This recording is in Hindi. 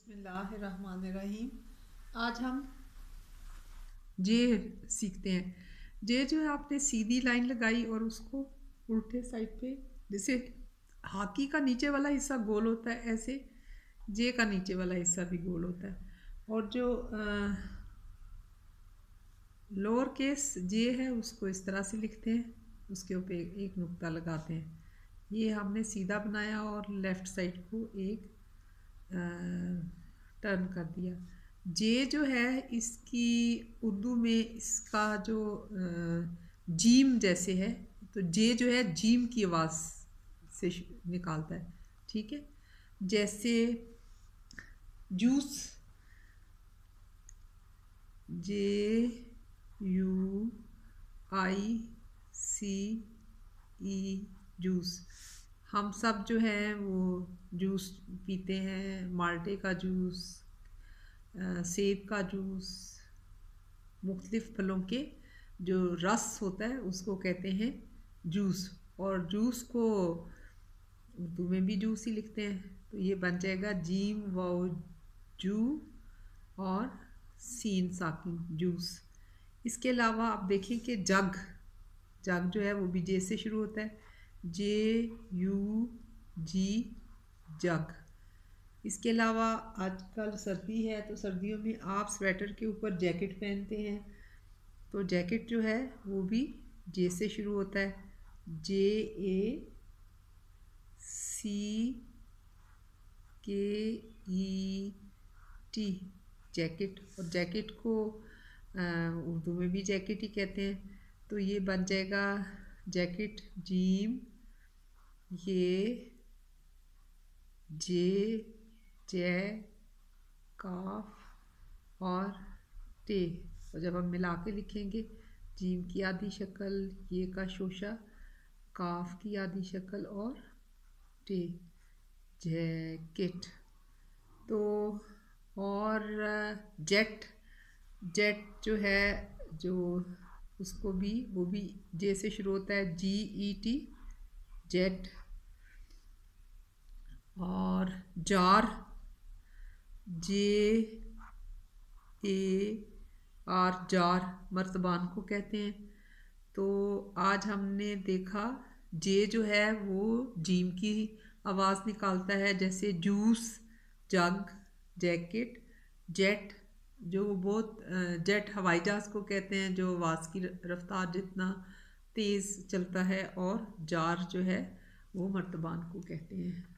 बिस्मिल्लाहिर्रहमानिर्रहीम। आज हम जे सीखते हैं। जे जो है आपने सीधी लाइन लगाई और उसको उल्टे साइड पे, जैसे हाकी का नीचे वाला हिस्सा गोल होता है, ऐसे जे का नीचे वाला हिस्सा भी गोल होता है। और जो लोअर केस जे है उसको इस तरह से लिखते हैं, उसके ऊपर एक नुक्ता लगाते हैं। ये हमने सीधा बनाया और लेफ़्ट साइड को एक टर्न कर दिया। जे जो है इसकी उर्दू में इसका जो जीम जैसे है, तो जे जो है जीम की आवाज़ से निकालता है। ठीक है, जैसे juice, J U I C E, juice. हम सब जो है वो जूस पीते हैं, माल्टे का जूस, सेब का जूस, मुख्तलिफ़ फलों के जो रस होता है उसको कहते हैं जूस। और जूस को उर्दू में भी जूस ही लिखते हैं, तो ये बन जाएगा जीम वाओ जू और सीन साकिन जूस। इसके अलावा आप देखें कि जग, जग जो है वो भी जे से शुरू होता है, जे यू जी, जग। इसके अलावा आजकल सर्दी है, तो सर्दियों में आप स्वेटर के ऊपर जैकेट पहनते हैं, तो जैकेट जो है वो भी जे से शुरू होता है, जे ए सी के ई टी, जैकेट। और जैकेट को उर्दू में भी जैकेट ही कहते हैं, तो ये बन जाएगा जैकेट जीम, ये जे, जै, काफ और टे। और जब हम मिला के लिखेंगे, जीम की आधी शक्ल, ये का शोशा, काफ की आधी शक्ल और टे, जैकेट। तो और जेट, जेट जो है जो उसको भी वो भी जे से शुरू होता है, जी ई टी, जेट। और jar, J A R, jar, मर्तबान को कहते हैं। तो आज हमने देखा जे जो है वो जीम की आवाज़ निकालता है, जैसे जूस, जग, जैकेट, जेट जो बहुत जेट हवाई जहाज़ को कहते हैं जो आवाज़ की रफ्तार जितना तेज़ चलता है, और जार जो है वो मर्तबान को कहते हैं।